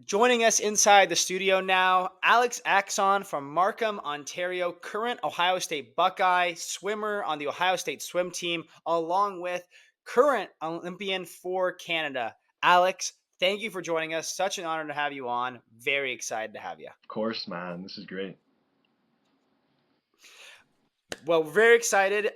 Joining us inside the studio now, Alex Axon from Markham, Ontario, current Ohio State Buckeye, swimmer on the Ohio State swim team, along with current Olympian for Canada. Alex, thank you for joining us. Such an honor to have you on. Very excited to have you. Of course, man. This is great. Well, we're very excited.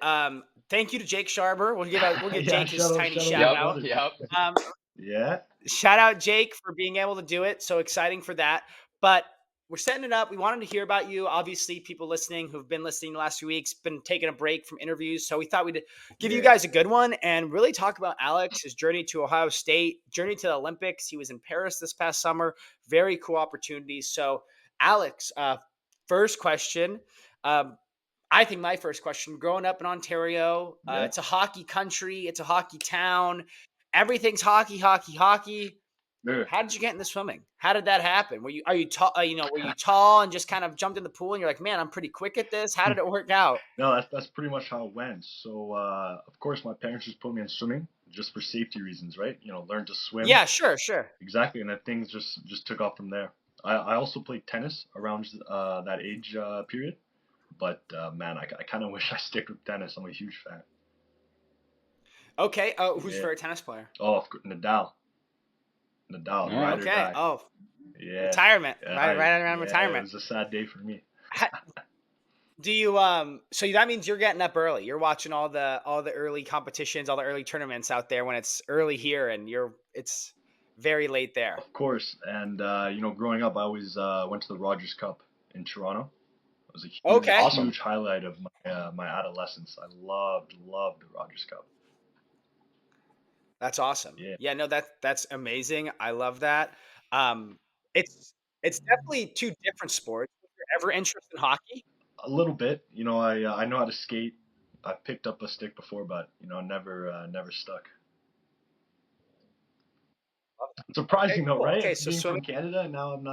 Thank you to Jake Sharber. We'll give Yeah, Jake his tiny shout out shout my Yep, out. brother. yep. Um, Yeah, Shout out Jake for being able to do it. So exciting for that. But we're setting it up. We wanted to hear about you. Obviously, people listening who've been listening the last few weeks been taking a break from interviews. So we thought we'd give you yeah, guys a good one and really talk about Alex, his journey to Ohio State, journey to the Olympics. He was in Paris this past summer. Very cool opportunities. So, Alex, first question. Um, I think my first question, growing up in Ontario, yeah. it's a hockey country, it's a hockey town. Everything's hockey, hockey, hockey. Sure. How did you get into swimming? How did that happen? Are you tall? Were you tall and just kind of jumped in the pool and you're like, man, I'm pretty quick at this. How did it work out? No, that's pretty much how it went. So, of course, my parents just put me in swimming just for safety reasons, right? Learn to swim. Yeah, sure, sure. Exactly, and then things just took off from there. I also played tennis around that age period, but man, I kind of wish I stick with tennis. I'm a huge fan. Okay. Oh, who's your Yeah. favorite tennis player? Oh, of course, Nadal, Yeah. ride or Okay. die. Oh, Yeah, retirement. Right around yeah. It retirement. was a sad day for me. Do you so that means you're getting up early. You're watching all the early competitions, all the early tournaments out there when it's early here and it's very late there. Of course, and growing up, I always went to the Rogers Cup in Toronto. It was a Okay. Awesome. huge highlight of my adolescence. I loved the Rogers Cup. That's awesome. Yeah, Yeah, no, that's amazing. I love that. Um, it's definitely two different sports. If you're ever interested in hockey, a little bit. I know how to skate. I picked up a stick before, but never stuck. okay, Surprising though, cool. right? Okay, so Being swimming. from Canada, and now I'm Yeah.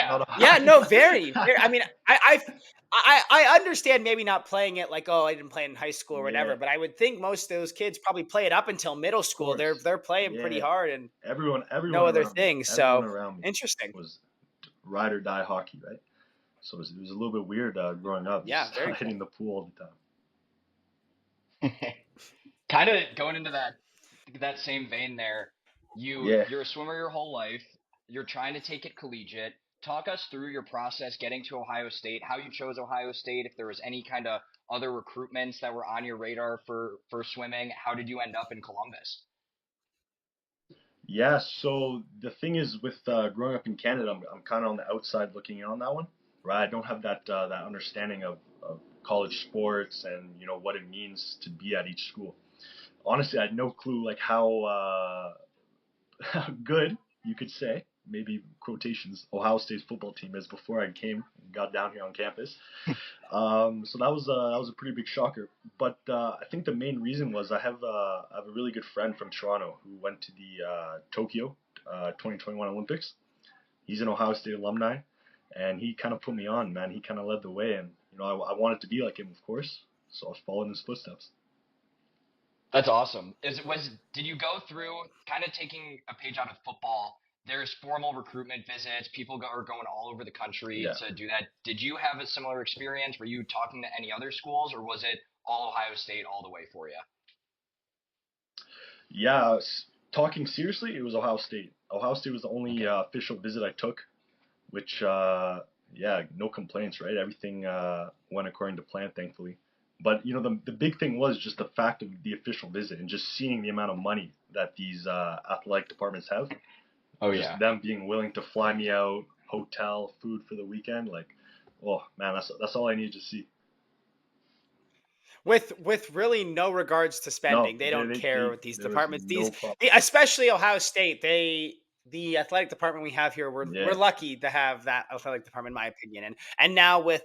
not a Yeah, hockey no, player. very. I mean, I understand maybe not playing it like, oh, I didn't play it in high school or Yeah, whatever, but I would think most of those kids probably play it up until middle of school. They're course. playing pretty Yeah, hard and everyone no everyone other around me, thing. everyone So around me interesting. was ride or die hockey, right? So it was a little bit weird growing up, Yeah, just very hitting cool. the pool all the time. Kind of going into that same vein there. Yeah, You're a swimmer your whole life. You're trying to take it collegiate. Talk us through your process getting to Ohio State, how you chose Ohio State, if there was any kind of other recruitments that were on your radar for swimming. How did you end up in Columbus? yeah. So the thing is, with growing up in Canada, I'm kind of on the outside looking in on that one, right? I don't have that understanding of college sports and what it means to be at each school. Honestly, I had no clue like how good you could say, maybe quotations, Ohio State's football team is before I came and got down here on campus. So that was a pretty big shocker. But I think the main reason was I have a really good friend from Toronto who went to the Tokyo 2021 Olympics. He's an Ohio State alumni, and he kind of put me on, man. He kind of led the way, and I wanted to be like him, of course. So I was following his footsteps. That's awesome. Did you go through kind of taking a page out of football? There's formal recruitment visits. Are going all over the country Yeah. to do that. Did you have a similar experience? Were you talking to any other schools, or was it all Ohio State all the way for you? Yeah, talking seriously, it was Ohio State. Ohio State was the only Okay. official visit I took, which, yeah, no complaints, right? Everything went according to plan, thankfully. But the big thing was just the fact of the official visit and just seeing the amount of money that these athletic departments have. Oh Just yeah. them being willing to fly me out, hotel, food for the weekend, like, oh man, that's all I need to see. With really no regards to No, spending. They don't care with these there was departments. no problem. Especially Ohio State, the athletic department we have here, we're Yeah, lucky to have that athletic department, in my opinion. And now with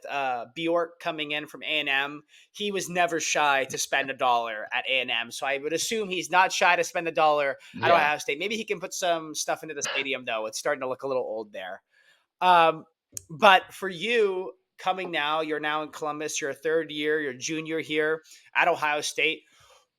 Bjork coming in from A&M, he was never shy to spend a dollar at A&M. So I would assume he's not shy to spend a dollar at Yeah. Ohio State. Maybe he can put some stuff into the stadium though. It's starting to look a little old there. Um, but for you coming now, you're now in Columbus, you're a third year, you're a junior here at Ohio State.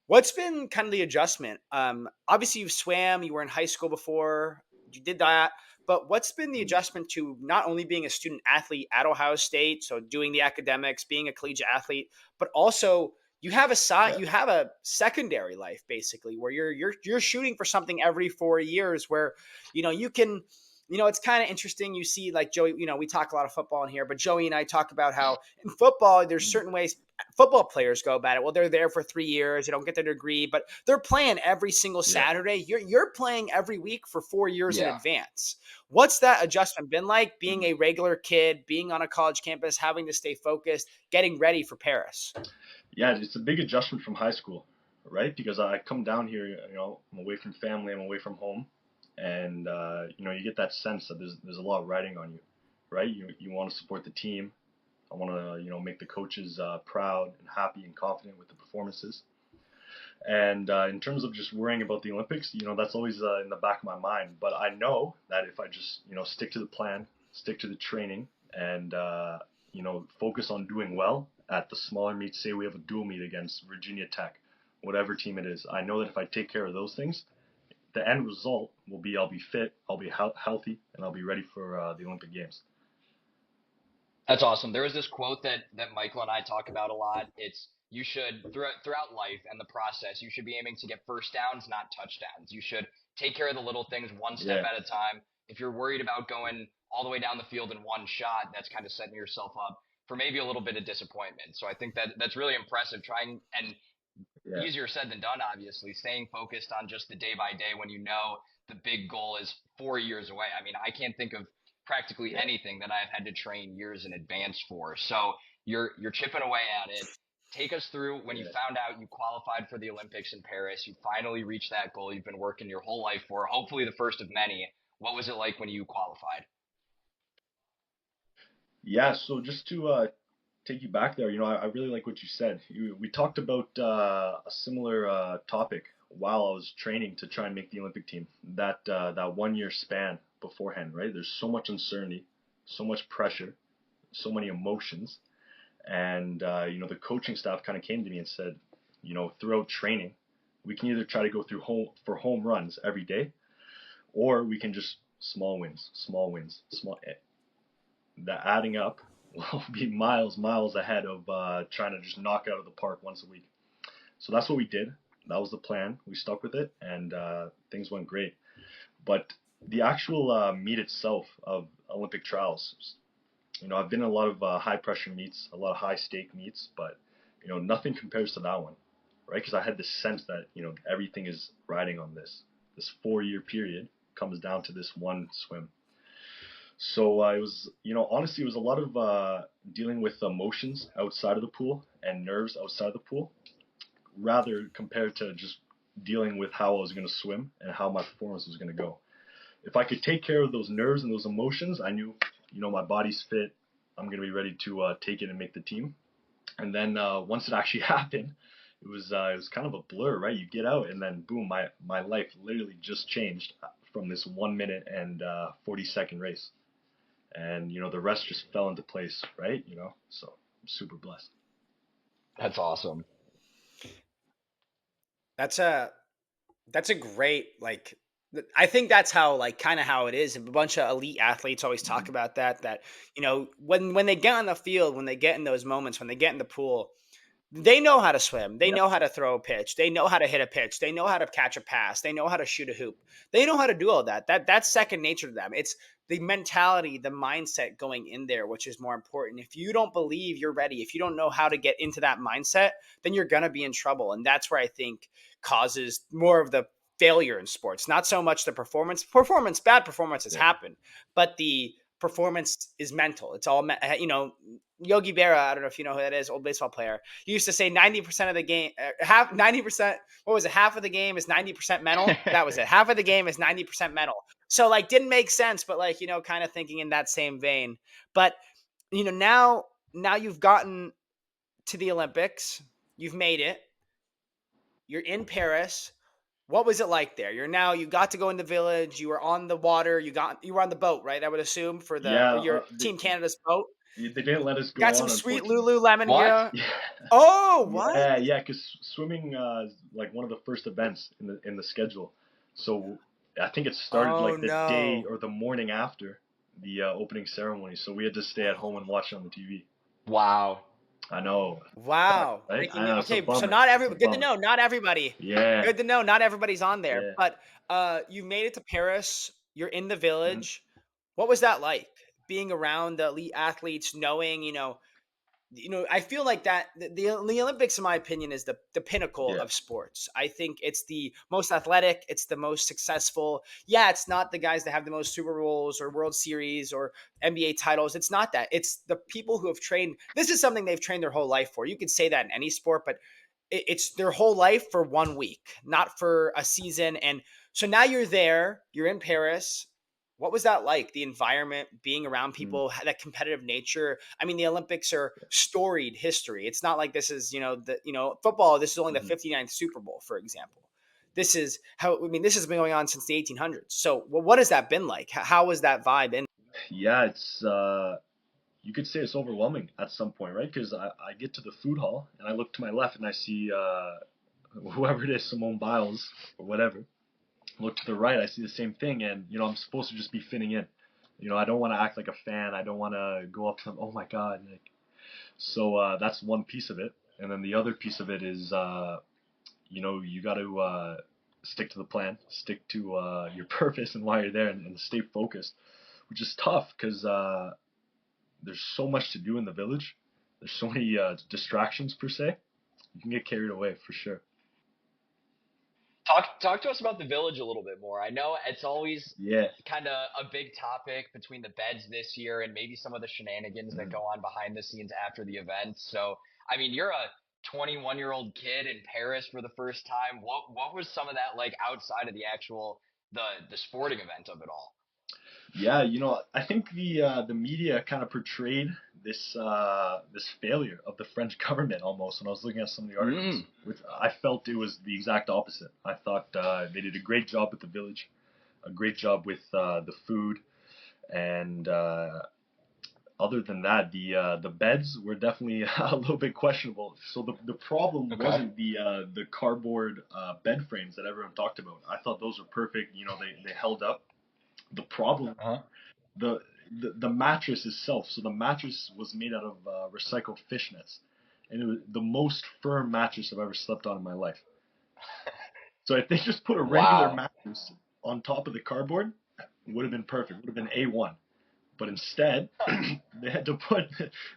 What's been kind of the adjustment? Obviously, you've swam, you were in high school before, you did that. But what's been the adjustment to not only being a student athlete at Ohio State, so doing the academics, being a collegiate athlete, but also Yeah. you have a secondary life basically where you're shooting for something every 4 years where you can it's kind of interesting. You see, like Joey, we talk a lot of football in here, but Joey and I talk about how in football, there's Mm. certain ways football players go about it. Well, they're there for 3 years, they don't get their degree, but they're playing every single Yeah. Saturday. You're playing every week for 4 years in Yeah. advance. What's that adjustment been like being Mm. a regular kid, being on a college campus, having to stay focused, getting ready for Paris? Yeah, it's a big adjustment from high school, right? Because I come down here, I'm away from family, I'm away from home, and you get that sense that there's a lot riding on you, right? You want to support the team. I want to make the coaches proud and happy and confident with the performances. And in terms of just worrying about the Olympics, that's always in the back of my mind. But I know that if I just stick to the plan, stick to the training, and focus on doing well at the smaller meets. Say we have a dual meet against Virginia Tech, whatever team it is. I know that if I take care of those things, the end result will be I'll be fit, I'll be healthy, and I'll be ready for the Olympic Games. That's awesome. There is this quote that Michael and I talk about a lot. It's you should throughout life and the process, you should be aiming to get first downs, not touchdowns. You should take care of the little things one step Yeah, at a time. If you're worried about going all the way down the field in one shot, that's kind of setting yourself up for maybe a little bit of disappointment. So I think that's really impressive. Trying and yeah, easier said than done, obviously, staying focused on just the day by day when you know the big goal is 4 years away. I mean, I can't think of practically yeah, anything that I've had to train years in advance for. So you're chipping away at it. Take us through when you yeah. found out you qualified for the Olympics in Paris. You finally reached that goal you've been working your whole life for, hopefully the first of many. What was it like when you qualified? Yeah, so just to take you back there, I really like what you said. We talked about a similar topic while I was training to try and make the Olympic team. That 1 year span beforehand, right? There's so much uncertainty, so much pressure, so many emotions, and the coaching staff kind of came to me and said, throughout training, we can either try to go through home runs every day, or we can just small wins, small wins, small. The adding up will be miles ahead of trying to just knock out of the park once a week. So that's what we did. That was the plan. We stuck with it, and things went great. But the actual meet itself of Olympic trials, I've been in a lot of high pressure meets, a lot of high stake meets, but nothing compares to that one, right? Because I had this sense that everything is riding on this 4 year period comes down to this one swim. So it was, honestly, it was a lot of dealing with emotions outside of the pool and nerves outside of the pool, rather compared to just dealing with how I was going to swim and how my performance was going to go. If I could take care of those nerves and those emotions, I knew, my body's fit. I'm going to be ready to take it and make the team. And then once it actually happened, it was kind of a blur, right? You get out and then boom, my life literally just changed from this 1 minute and 40-second race, and the rest just fell into place, right? So I'm super blessed. That's awesome. That's a That's a great I think that's how kind of how it is. A bunch of elite athletes always talk Mhm. about that when they get on the field, when they get in those moments, when they get in the pool, they know how to swim. They Yeah, know how to throw a pitch. They know how to hit a pitch. They know how to catch a pass. They know how to shoot a hoop. They know how to do all that. That's second nature to them. It's the mentality, the mindset going in there, which is more important. If you don't believe you're ready, if you don't know how to get into that mindset, then you're gonna be in trouble. And that's where I think causes more of the failure in sports. Not so much the performance. Bad performances yeah. happen, but the performance is mental. It's all Yogi Berra. I don't know if you know who that is. Old baseball player. He used to say 90% of the game, half 90%. What was it? Half of the game is 90% mental. That was it. Half of the game is 90% mental. So didn't make sense, but kind of thinking in that same vein. But now you've gotten to the Olympics. You've made it. You're in Paris. What was it like there? You got to go in the village. You were on the water. You were on the boat, right? I would assume for Yeah, your Team Canada's boat. they didn't let us go Got some on, sweet unfortunately. Lululemon What? gear. Oh, what? Yeah, yeah, because swimming is like one of the first events in the schedule. So I think it started Oh like the day no. or the morning after the opening ceremony, so we had to stay at home and watch it on the TV. Wow. I know, Wow. right? I Breaking news. know, it's a Okay, so bummer. not It's every a good to bummer. know, not everybody. Yeah, Good to know, not everybody's on there. yeah. But you made it to Paris. You're in the Mhm. village. What was that like? Being around the elite athletes, knowing, I feel like that the Olympics, in my opinion, is the pinnacle Yeah. of sports. I think it's the most athletic, it's the most successful. Yeah, it's not the guys that have the most Super Bowls or World Series or NBA titles. It's not that. It's the people who have trained. This is something they've trained their whole life for. You could say that in any sport, but it's their whole life for 1 week, not for a season. And so now you're there, you're in Paris. What was that like? The environment, being around Mm. people, that competitive nature. I mean, the Olympics are storied history. It's not like this is, football. This is only the Mhm. 59th Super Bowl, for example. This has been going on since the 1800s. So, what has that been like? How was that vibe? And Yeah, it's you could say it's overwhelming at some point, right? Because I get to the food hall and I look to my left and I see whoever it is, Simone Biles or whatever. Look to the right, I see the same thing, and I'm supposed to just be fitting in. I don't want to act like a fan. I don't want to go up to them. Oh my God! Like, so that's one piece of it, and then the other piece of it is, you got to stick to the plan, stick to your purpose and why you're there, and stay focused, which is tough because there's so much to do in the village. There's so many distractions per se. You can get carried away for sure. Talk to us about the village a little bit more. I know it's always Yeah. kind of a big topic between the beds this year and maybe some of the shenanigans that Mhm. go on behind the scenes after the event. So, I mean, you're a 21-year-old kid in Paris for the first time. What was some of that like outside of the actual the sporting event of it all? Yeah, I think the media kind of portrayed this failure of the French government almost when I was looking at some of the articles, Mm. which I felt it was the exact opposite. I thought they did a great job with the village, a great job with the food, and other than that, the beds were definitely a little bit questionable. So the problem Okay. wasn't the cardboard bed frames that everyone talked about. I thought those were perfect. They held up. The problem Uh-huh. the, the mattress itself. So the mattress was made out of recycled fishnets, and it was the most firm mattress I've ever slept on in my life. So if they just put a regular Wow. mattress on top of the cardboard, it would have been perfect. It would have been A1. But instead, they had to put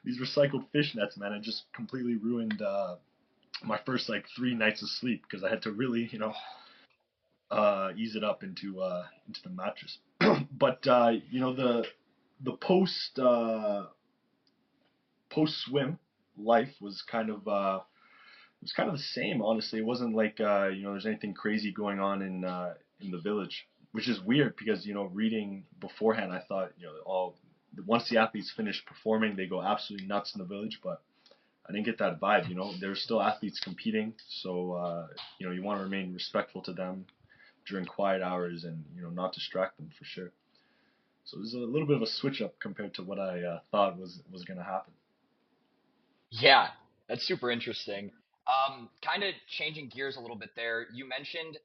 these recycled fishnets, man. It just completely ruined my first like 3 nights of sleep because I had to really, ease it up into the mattress. But the post swim life was kind of the same. Honestly, it wasn't like there's anything crazy going on in the village, which is weird because reading beforehand, I thought all once the athletes finish performing, they go absolutely nuts in the village, but I didn't get that vibe. There's still athletes competing, so you want to remain respectful to them during quiet hours and not distract them for sure. So there's a little bit of a switch up compared to what I thought was going to happen. Yeah, that's super interesting. Kind of changing gears a little bit there. You mentioned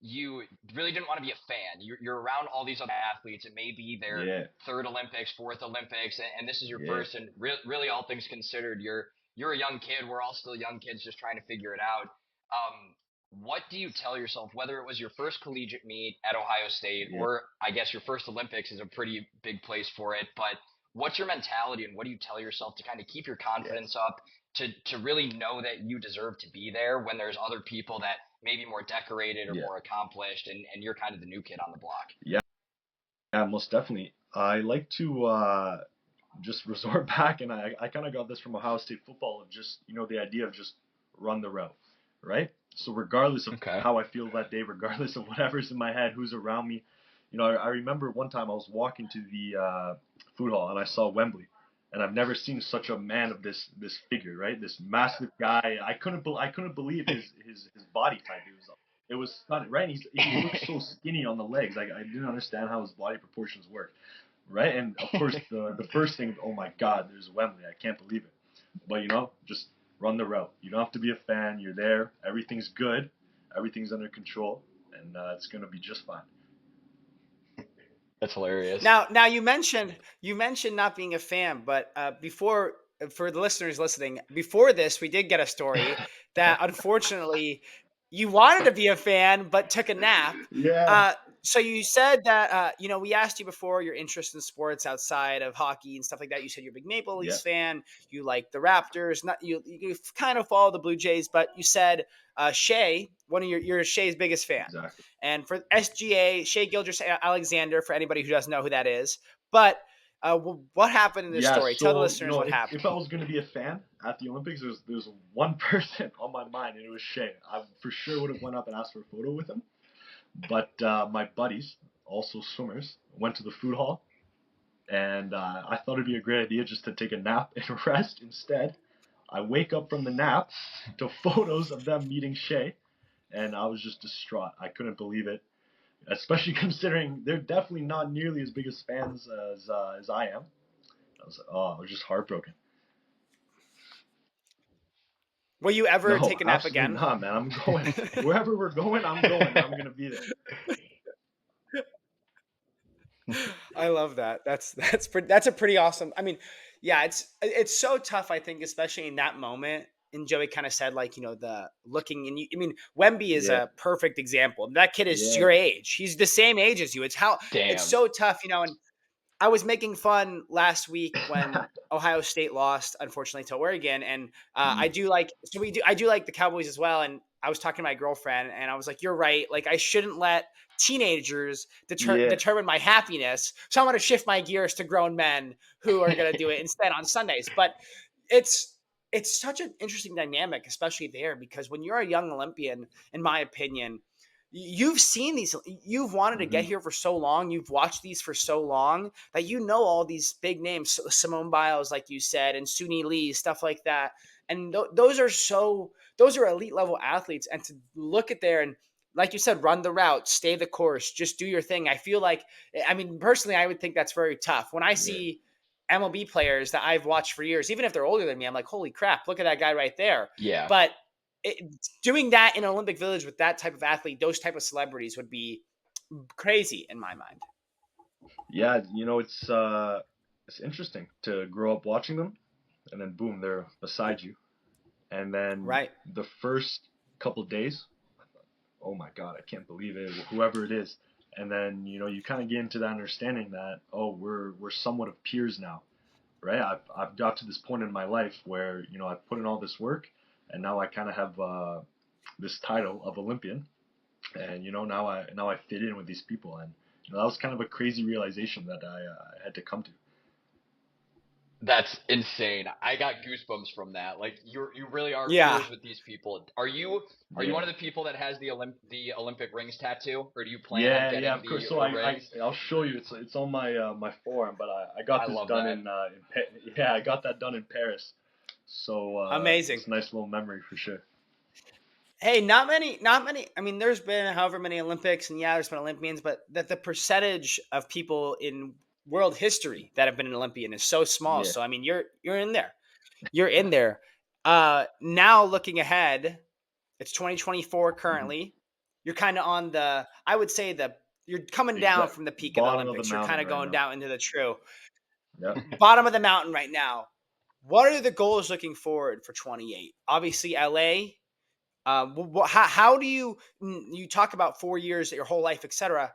you really didn't want to be a fan. You're around all these other athletes. It may be their Yeah, third Olympics, fourth Olympics, and this is your yeah, first. And really, all things considered, you're a young kid. We're all still young kids, just trying to figure it out. What do you tell yourself, whether it was your first collegiate meet at Ohio State, yeah, or I guess your first Olympics is a pretty big place for it, but what's your mentality and what do you tell yourself to kind of keep your yeah, confidence up to really know that you deserve to be there when there's other people that may be more decorated or yeah, more accomplished and you're kind of the new kid on the block? yeah. Yeah, most definitely. I like to just resort back, and I kind of got this from Ohio State football of just the idea of just run the route, right? So regardless of Okay. how I feel that day, regardless of whatever's in my head, who's around me, I remember one time I was walking to the food hall and I saw Wembley, and I've never seen such a man of this figure, right? This massive guy. I couldn't believe his body type. It was stunning, right? And he looked so skinny on the legs. Like I didn't understand how his body proportions worked, right? And of course, the first thing, oh my God, there's Wembley. I can't believe it. But just run the route. You don't have to be a fan. You're there. Everything's good. Everything's under control, and it's gonna be just fine. That's hilarious. Now you mentioned not being a fan, but before for the listeners listening, before this, we did get a story that unfortunately you wanted to be a fan but took a nap. Yeah, Uh, so you said that we asked you before your interest in sports outside of hockey and stuff like that. You said you're a big Maple yeah, Leafs fan. You like the Raptors. Not you kind of follow the Blue Jays, but you said Shea, one of you're Shea's biggest fan. exactly. And for SGA, Shea Gilgis Alexander, for anybody who doesn't know who that is. But what happened in this Yeah, story? Tell the so listeners what if happened. I was gonna be a fan at the Olympics, there's one person on my mind, and it was Shea. I for sure would have went up and asked for a photo with him. But my buddies, also swimmers, went to the food hall, and I thought it'd be a great idea just to take a nap and rest. Instead, I wake up from the nap to photos of them meeting Shea, and I was just distraught. I couldn't believe it, especially considering they're definitely not nearly as big as fans as I am. I was just heartbroken. Will you ever No, take a nap absolutely again? not, man. I'm going wherever we're going. I'm going, and I'm gonna be there. I love that. That's a pretty awesome. I mean, yeah, it's so tough. I think, especially in that moment. And Joey kind of said, like, the looking and you. I mean, Wemby is Yeah, a perfect example. That kid is yeah. your age. He's the same age as you. It's Damn. so tough, and I was making fun last week when Ohio State lost, unfortunately, to Oregon, and Mm, I do like the Cowboys as well. And I was talking to my girlfriend, and I was like, "You're right. Like, I shouldn't let teenagers yeah, determine my happiness. So I'm going to shift my gears to grown men who are going to do it instead on Sundays." But it's it's such an interesting dynamic, especially there, because when you're a young Olympian, in my opinion, you've seen these, you've wanted to hmm get here for so long, you've watched these for so long that all these big names, Simone Biles, like you said, and Suni Lee, stuff like that. And those are elite level athletes. And to look at there and, like you said, run the route, stay the course, just do your thing. I feel like, I mean, personally, I would think that's very tough. When I yeah, see MLB players that I've watched for years, even if they're older than me, I'm like, holy crap, look at that guy right there. Yeah. But doing that in an Olympic Village with that type of athlete, those type of celebrities would be crazy in my mind. yeah. It's interesting to grow up watching them, and then boom, they're beside you, and then Right. the first couple days, oh my God, I can't believe it, whoever it is, and then you kind of get into that understanding that we're somewhat of peers now, right? I've got to this point in my life where I've put in all this work, and now I kind of have this title of Olympian, and now I fit in with these people, and that was kind of a crazy realization that I had to come to. That's insane. I got goosebumps from that. Like you really are Yeah. peers with these people. Are you Yeah, one of the people that has the Olympic rings tattoo, or do you plan on yeah, getting of course. the So the I rings? I'll show you. It's on my forum, but I got I this love done that. yeah, I got that done in Paris. So Amazing. it's a nice little memory for sure. Hey, not many. I mean, there's been however many Olympics, and yeah, there's been Olympians, but that the percentage of people in world history that have been an Olympian is so small. Yeah. So I mean, you're in there. You're in there. Now looking ahead, it's 2024 hmm currently. You're kind of on the, I would say you're coming down Exact from the peak of the bottom of the Olympics. You're kind mountain of right going now. down into the true Yep. bottom of the mountain right now. What are the goals looking forward for 28? Obviously, LA. How do you talk about 4 years, your whole life, etc.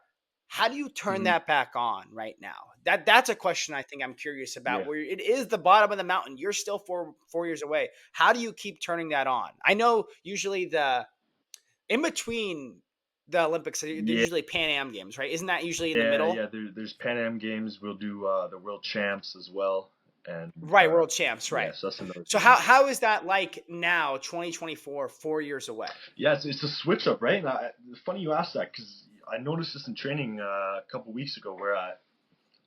How do you turn hmm that back on right now? That's a question I think I'm curious about. Yeah. Where it is the bottom of the mountain, you're still 4 years away. How do you keep turning that on? I know usually the in between the Olympics, there's Yeah. usually Pan Am games, right? Isn't that usually in the Yeah. middle? Yeah. There's Pan Am Games. We'll do the World Champs as well, and Right, world champs, yeah, right. so that's another So big how one. how is that like now, 2024, 4 years away? Yeah, it's a switch up, right? And it's funny you asked that because I noticed this in training a couple weeks ago, where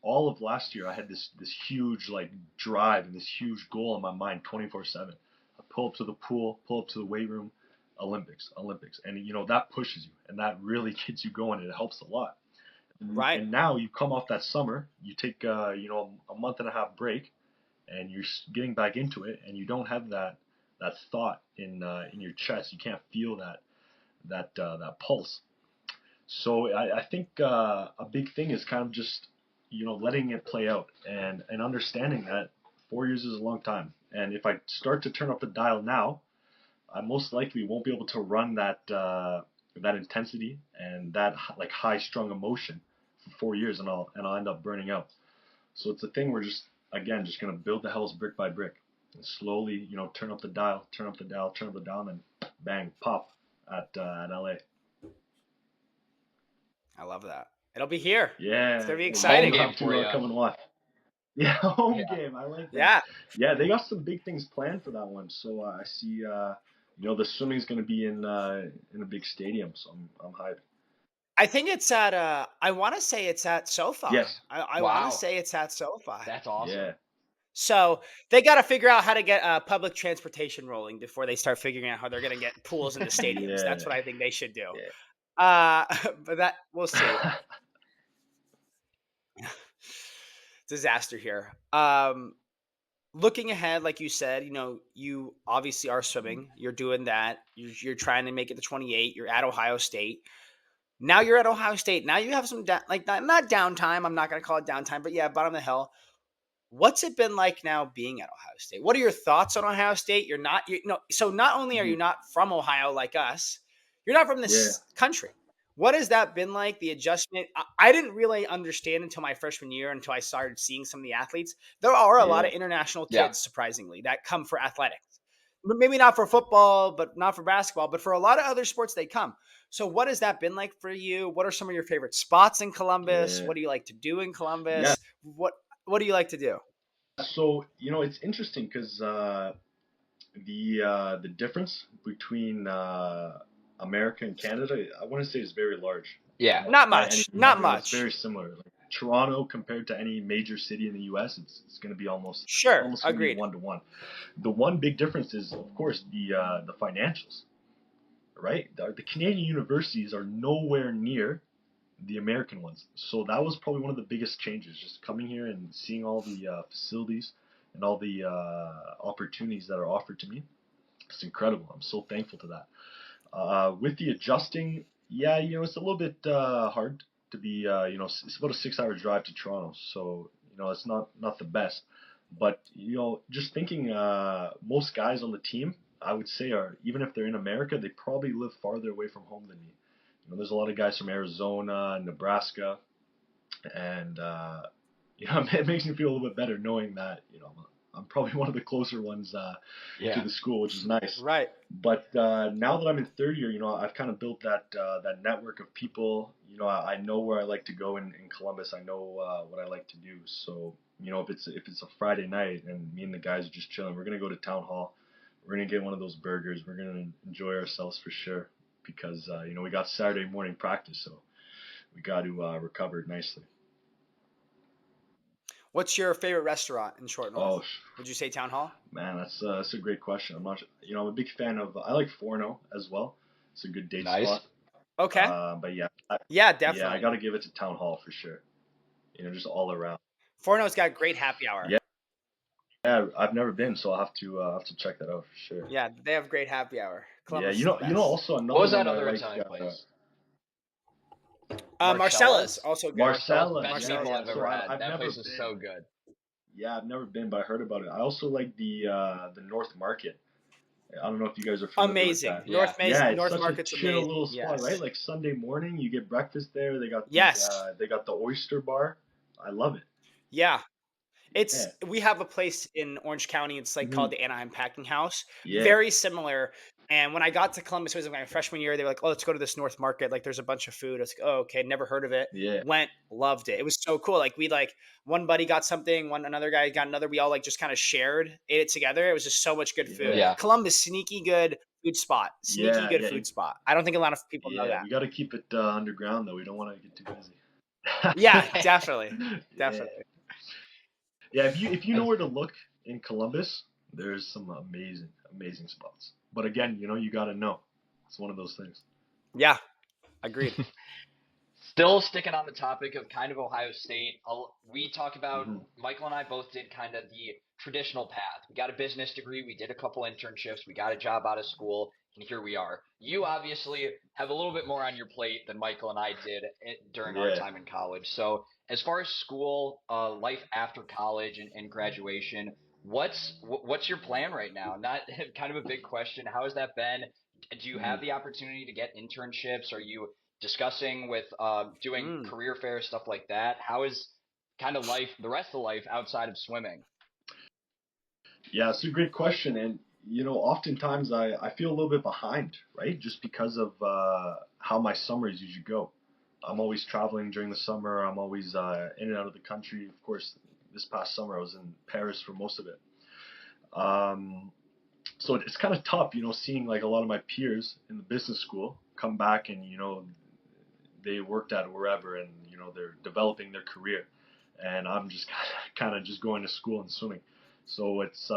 all of last year I had this huge like drive and this huge goal in my mind 24/7. I pull up to the pool, pull up to the weight room, Olympics, Olympics, and that pushes you and that really gets you going and it helps a lot. Right. And now you come off that summer, you take a month and a half break, and you're getting back into it, and you don't have that thought in your chest. You can't feel that pulse. So I think a big thing is kind of just letting it play out and understanding that 4 years is a long time. And if I start to turn up the dial now, I most likely won't be able to run that intensity and that like high strung emotion for 4 years, and I'll end up burning out. So it's a thing we're just again just gonna build the house brick by brick and slowly turn up the dial, turn up the dial, turn up the dial, and then bang pop at LA. I love that. It'll be here. It's Yeah, gonna be Home you exciting. game have for to you. come and watch. Yeah, home Yeah. game. I like that. Yeah. Yeah, they got some big things planned for that one. So I see. The swimming's going to be in a big stadium. So I'm hyped. I think it's at I want to say it's at SoFi. Yes. I want to Wow. say it's at SoFi. That's awesome. Yeah. So they got to figure out how to get public transportation rolling before they start figuring out how they're going to get pools into stadiums. That's Yeah. what I think they should do. Yeah. Uh, but that we'll see. Disaster here. Looking ahead, like you said, you obviously are swimming. You're doing that. You're trying to make it to 28. You're at Ohio State. Now you're at Ohio State. Now you have some like not downtime. I'm not going to call it downtime, but yeah, bottom of the hill. What's it been like now being at Ohio State? What are your thoughts on Ohio State? You're not, so not only are Mhm. you not from Ohio like us, you're not from Yeah. this country. What has that been like? The adjustment? I didn't really understand until my freshman year, until I started seeing some of the athletes. There are a lot Yeah. of international Yeah. kids, surprisingly, that come for athletics. Maybe not for football, but not for basketball, but for a lot of other sports, they come. So, what has that been like for you? What are some of your favorite spots in Columbus? Yeah. What do you like to do in Yeah. Columbus? What do you like to do? So it's interesting because the difference between America and Canada, I want to say, is very large. Yeah. Not Not by any much. means. Not It's very much. similar. Like Toronto compared to any major city in the U.S., it's going to be Sure. almost going to be Agreed. 1-to-1. The one big difference is, of course, the financials, right? The Canadian universities are nowhere near the American ones. So that was probably one of the biggest changes, just coming here and seeing all the facilities and all the opportunities that are offered to me. It's incredible. I'm so thankful to that. With the adjusting, yeah, it's a little bit hard to be, it's about a 6 hour drive to Toronto, so it's not the best. But just thinking, most guys on the team, I would say, are even if they're in America, they probably live farther away from home than me. There's a lot of guys from Arizona, Nebraska, and it makes me feel a little bit better knowing that I'm probably one of the closer ones to Yeah. the school, which is nice. Right. But now that I'm in third year, I've kind of built that network of people. I know where I like to go in Columbus. I know what I like to do. So if it's a Friday night and me and the guys are just chilling, we're gonna go to town hall. We're gonna get one of those burgers. We're gonna enjoy ourselves for sure because we got Saturday morning practice, so we got to recover nicely. What's your favorite restaurant in Short Oh North? Would you say Town Hall? man, that's a great question. I'm not, I'm a big fan of. I like Forno as well. It's a good date Nice. spot. Okay. But yeah, Yeah, yeah, I definitely. got to give it to Town Hall for sure. Just all around. Forno's got great happy hour. Yeah, yeah, I've never been, so I'll have to check that out for sure. Yeah, they have great happy hour. Yeah, Columbus is the best. also What another was one that that I other like. Italian place? Marcella's Marcella's? also good. Marcella's Marcella. best Yeah, Marcella's meatball yeah. I've also So ever good. I've, had. I've That never place is been. so good. Yeah, I've never been, but I heard about it. I also like the North Market. I don't know if you guys are familiar with Amazing. that. Yeah. Yeah, it's North such a Market's chill amazing. little spot, right? Yes. Like Sunday morning, you get breakfast there. Yes. They got the oyster bar. I love it. Yeah. It's Yeah. we have a place in Orange County. It's like Hmm. called the Anaheim Packing House. Yeah. Very similar. And when I got to Columbus, it was my freshman year. They were like, "Oh, let's go to this North Market. Like, there's a bunch of food." I was like, "Oh, okay, never heard of it." Yeah. Went, loved it. It was so cool. Like one buddy got something, another guy got another. We all like just kind of shared, ate it together. It was just so much good food. Yeah. Yeah. Columbus, sneaky good food spot. Sneaky Yeah. good Yeah. food spot. I don't think a lot of people know Yeah. that. We got to keep it underground though. We don't want to get too busy. Yeah, definitely, Yeah. definitely. Yeah. If you know And where to look in Columbus, there's some amazing spots. But again, you got to know. It's one of those things. Yeah, agreed. still sticking on the topic of kind of Ohio State, we talk about, Hmm. Michael and I both did kind of the traditional path. We got a business degree, we did a couple internships, we got a job out of school, and here we are. You obviously have a little bit more on your plate than Michael and I did during our Yeah. time in college. So, as far as school, life after college and graduation, what's your plan right now? Not kind of a big question. How has that been? Do you have Mhm. the opportunity to get internships? Are you discussing with doing Mm. career fairs, stuff like that? How is kind of life, the rest of life outside of swimming? Yeah, it's a great question, and oftentimes I feel a little bit behind, right? Just because of how my summers usually go. I'm always traveling during the summer. I'm always in and out of the country. Of course, this past summer I was in Paris for most of it. Um, so it's kind of tough, seeing like a lot of my peers in the business school come back and they worked at wherever and they're developing their career, and I'm just kind of just going to school and swimming. So it's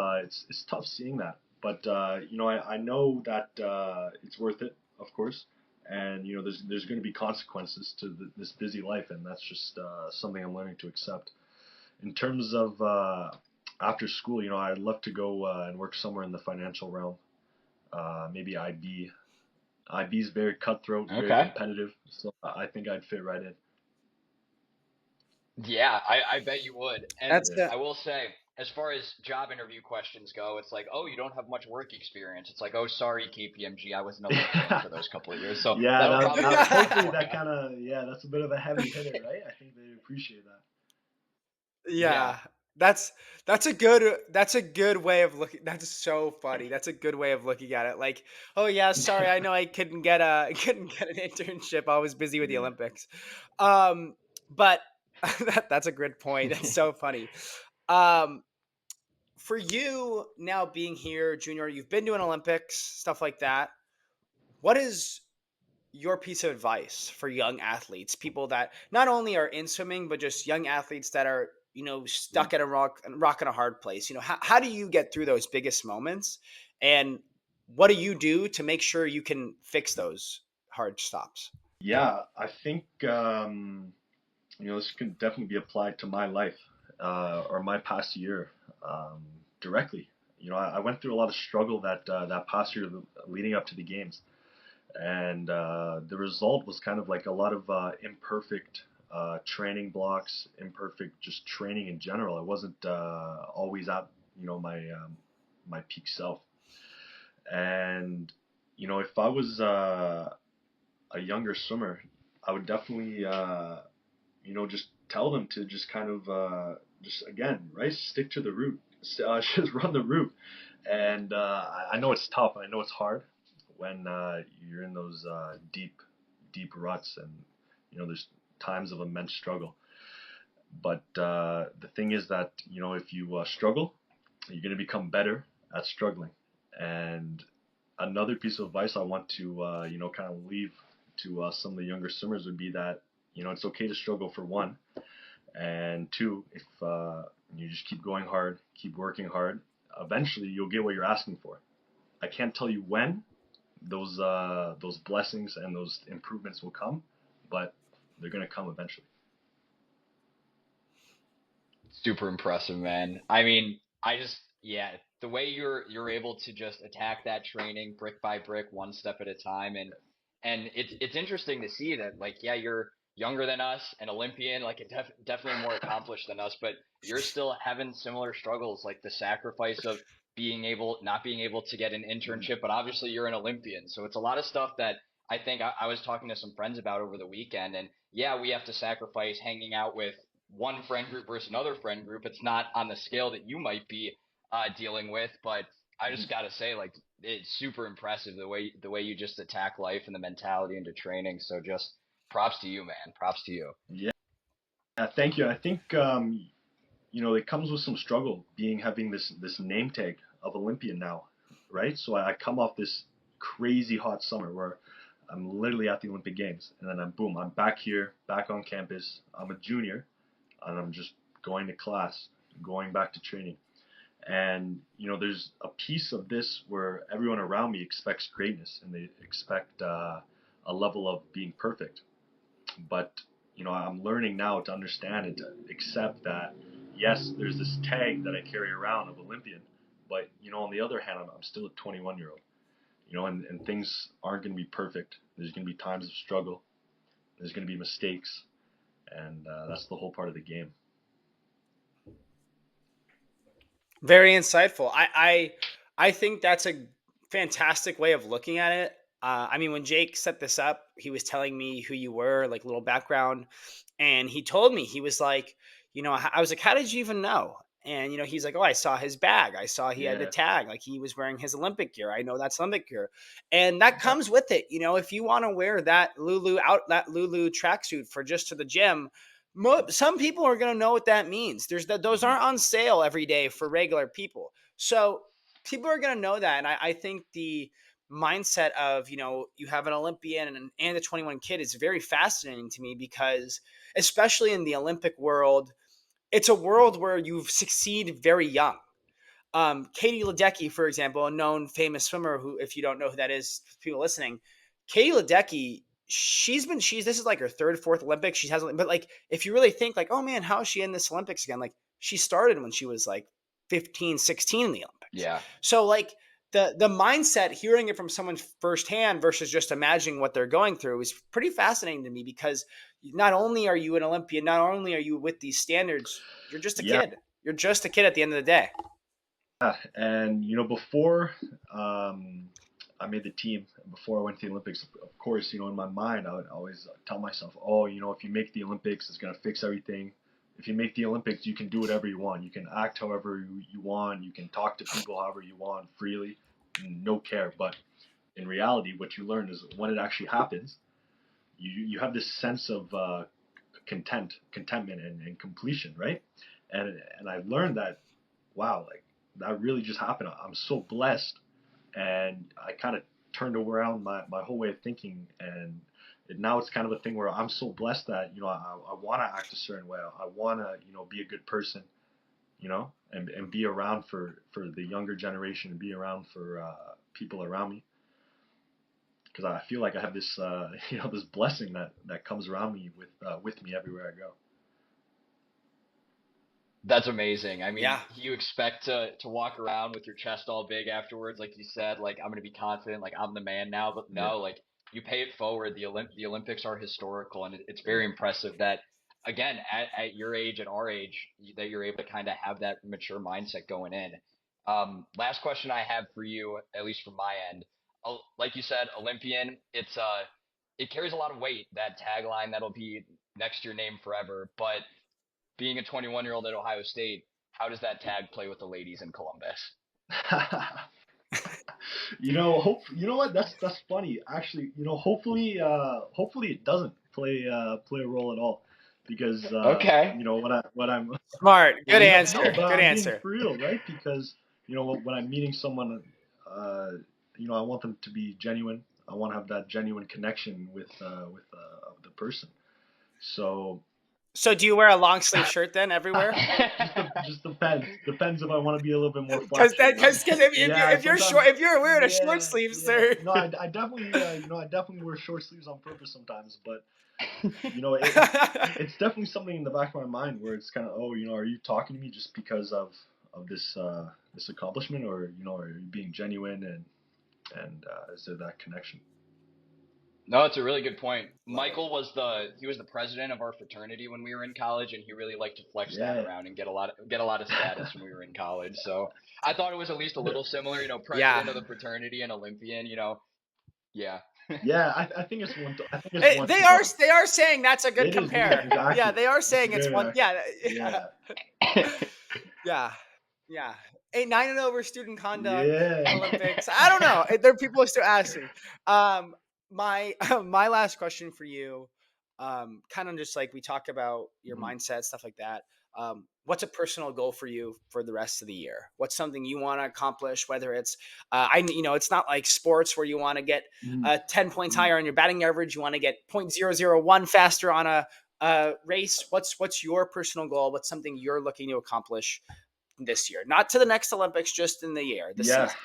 tough seeing that, but I know that it's worth it, of course, and there's going to be consequences to this busy life, and that's just something I'm learning to accept. In terms of after school, I'd love to go and work somewhere in the financial realm, maybe IB. IB is very cutthroat, very Okay. competitive, so I think I'd fit right in. Yeah, I bet you would. And That's Yeah. a I will say, as far as job interview questions go, it's like, oh, you don't have much work experience. It's like, oh, sorry, KPMG, I was an Olympian for those couple of years. So Yeah, that'll probably that work out hopefully for that you. kind of yeah, that's a bit of a heavy hitter, right? I think they appreciate that. Yeah. Yeah, that's that's a good way of looking. That's so funny. That's a good way of looking at it. Like, oh yeah, sorry, I know I couldn't get a couldn't get an internship. I was busy with the Yeah. Olympics. Um, but that's a good point. That's so funny. Um, for you now being here, Junior, you've been doing Olympics, stuff like that. What is your piece of advice for young athletes, people that not only are in swimming, but just young athletes that are, stuck at a rock and a hard place? How do you get through those biggest moments? And what do you do to make sure you can fix those hard stops? Yeah, I think this can definitely be applied to my life or my past year um, directly. I went through a lot of struggle that past year leading up to the games, and the result was kind of like a lot of imperfect training blocks, imperfect just training in general. I wasn't always at my peak self, and if I was a younger swimmer, I would definitely just tell them to just kind of just again, right, stick to the route, just run the route. And I know it's tough. I know it's hard when you're in those deep ruts, and there's times of immense struggle. But the thing is that if you struggle, you're going to become better at struggling. And another piece of advice I want to kind of leave to some of the younger swimmers would be that it's okay to struggle for one, and two, if you just keep going hard, keep working hard, eventually you'll get what you're asking for. I can't tell you when those blessings and those improvements will come, but they're gonna come eventually. Super impressive, man. I mean, yeah, the way you're able to just attack that training brick by brick, one step at a time, and it's interesting to see that, like, yeah, you're younger than us, an Olympian, like definitely more accomplished than us, but you're still having similar struggles, like the sacrifice of not being able to get an Mhm. internship, but obviously you're an Olympian, so it's a lot of stuff that I think I was talking to some friends about over the weekend, and yeah, we have to sacrifice hanging out with one friend group versus another friend group. It's not on the scale that you might be dealing with, but I just gotta say, like, it's super impressive the way you just attack life and the mentality into training. So just props to you, man. Props to you. Yeah, thank you. I think it comes with some struggle being having this name tag of Olympian now, right? So I come off this crazy hot summer where I'm literally at the Olympic Games, and then I'm back here, back on campus. I'm a junior, and I'm just going to class, going back to training. And there's a piece of this where everyone around me expects greatness, and they expect a level of being perfect. But I'm learning now to understand and to accept that yes, there's this tag that I carry around of Olympian, but on the other hand, I'm still a 21-year-old. and things aren't going to be perfect. There's going to be times of struggle. There's going to be mistakes, and that's the whole part of the game. Very insightful. I think that's a fantastic way of looking at it. I mean, when Jake set this up, he was telling me who you were, like little background, and he told me he was like, I was like, how did you even know? And he's like, oh, I saw his bag. I saw he had the Yeah, tag, like he was wearing his Olympic gear. I know that's Olympic gear, and that comes with it. If you want to wear that Lulu tracksuit for just to the gym, some people are going to know what that means. Those mhm. aren't on sale every day for regular people. So people are going to know that. And I think the mindset of, you have an Olympian and a 21 kid is very fascinating to me because, especially in the Olympic world, it's a world where you succeed very young. Katie Ledecky, for example, a known famous swimmer who, if you don't know who that is, people listening, Katie Ledecky, she's this is like her third, fourth Olympics. She hasn't, but like if you really think like, oh man, how is she in this Olympics again? Like she started when she was like 15, 16 in the Olympics. Yeah. So like the mindset, hearing it from someone firsthand versus just imagining what they're going through is pretty fascinating to me because not only are you an Olympian, not only are you with these standards, you're just a Yeah, kid. You're just a kid at the end of the day. and before um, I made the team, before I went to the Olympics, of course, in my mind, I would always tell myself, oh, if you make the Olympics, it's gonna fix everything. If you make the Olympics, you can do whatever you want. You can act however you want. You can talk to people however you want freely, no care. But in reality, what you learn is when it actually happens, you have this sense of contentment, and completion, right? And I learned that, wow, like that really just happened. I'm so blessed, and I kind of turned around my whole way of thinking, and now it's kind of a thing where I'm so blessed that I want to act a certain way. I want to be a good person, and be around for the younger generation, and be around for people around me, because I feel like I have this this blessing that comes around me with me everywhere I go. That's amazing. I mean, Yeah. you expect to walk around with your chest all big afterwards, like you said, like I'm gonna be confident, like I'm the man now. But Yeah, no, like you pay it forward. The Olympics are historical, and it's very yeah. impressive that, again, at your age, at our age, that you're able to kind of have that mature mindset going in. Last question I have for you, at least from my end, like you said, Olympian. It carries a lot of weight. That tagline that'll be next to your name forever, but being a 21-year-old at Ohio State, how does that tag play with the ladies in Columbus? You know what? That's funny. Actually, hopefully it doesn't play a role at all, because Okay. what I'm Smart. well, Good no, answer. but Good I'm being answer. for real, right? Because when I'm meeting someone, I want them to be genuine. I want to have that genuine connection with the person. So So do you wear a long sleeve shirt then everywhere? just depends if I want to be a little bit more Because flashy or that not. because Yeah, if you're sometimes. short if you're wearing a short Yeah, sleeve, yeah. sir. No, I definitely I definitely wear short sleeves on purpose sometimes, but it's definitely something in the back of my mind where it's kind of, oh, are you talking to me just because of this accomplishment, or are you being genuine, and is there that connection? No, it's a really good point. Love it. Michael he was the president of our fraternity when we were in college, and he really liked to flex that Yeah. around and get a lot of status when we were in college. So I thought it was at least a little similar, Yeah. president of the fraternity and Olympian. Yeah. Yeah, I think it's I think it's one They to are one. they are saying that's a good It is, yeah, compare. Yeah, exactly. they are It's saying it's very one. accurate. Yeah. Yeah. Yeah. Yeah. Yeah. 8-9 over student conduct Yeah. Olympics. I don't know. There people are still asking. Um, my my last question for you, kind of just like we talk about your Mhm. mindset, stuff like that. What's a personal goal for you for the rest of the year? What's something you want to accomplish? Whether it's, it's not like sports where you want to get Mhm. 10 points Mhm. higher on your batting average. You want to get 0.001 faster on a race. What's your personal goal? What's something you're looking to accomplish this year, not to the next Olympics, just in the year, this Yeah, season.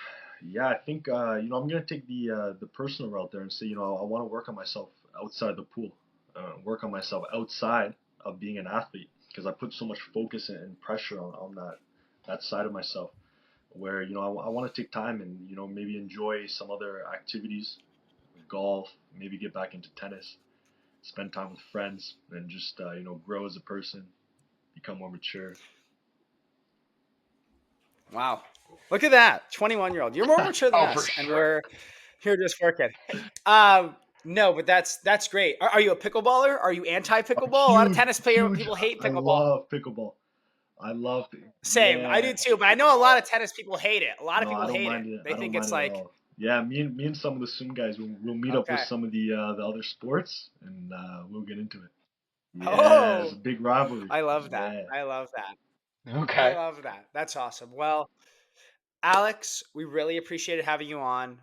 yeah. I think I'm gonna take the personal route there and say, I want to work on myself outside the pool, work on myself outside of being an athlete, because I put so much focus and pressure on that side of myself. where I want to take time and maybe enjoy some other activities, golf, maybe get back into tennis, spend time with friends, and just grow as a person, become more mature. Wow. Look at that. 21-year-old. You're more mature than Oh, for us, and sure. we're here just working. No, but that's great. Are you a pickleballer? Are you anti I'm pickleball? A lot of huge, tennis huge. people hate I pickleball. love pickleball. I love it. Same. I Yeah. do too, but I know a lot of tennis people hate it. A lot of No, I people don't hate it. mind it. They I don't think mind it's it at like, all. Yeah, me and some of the swim guys will meet up with okay. some of the other sports and we'll get into it. Yeah, it's a Oh, big rivalry. I love that. Yeah, I love that. I Okay. love that. That's awesome. Well, Alex, we really appreciated having you on.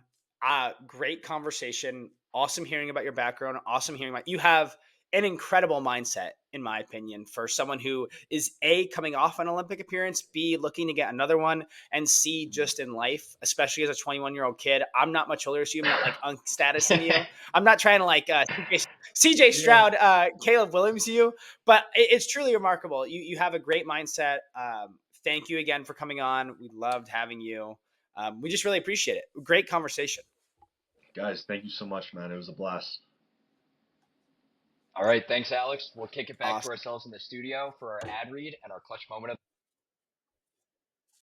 Great conversation. Awesome hearing about your background. Awesome hearing about you have an incredible mindset, in my opinion, for someone who is A, coming off an Olympic appearance, B, looking to get another one, and C, just in life, especially as a 21-year-old kid. I'm not much older, so I'm not like unstatusing you. I'm not trying to like CJ yeah, Stroud, Caleb Williams you, but it's truly remarkable. You have a great mindset. Thank you again for coming on. We loved having you. We just really appreciate it. Great conversation. guys, thank you so much, man. It was a blast. All right. Thanks, Alex. We'll kick it back to Awesome. ourselves in the studio for our ad read and our clutch moment of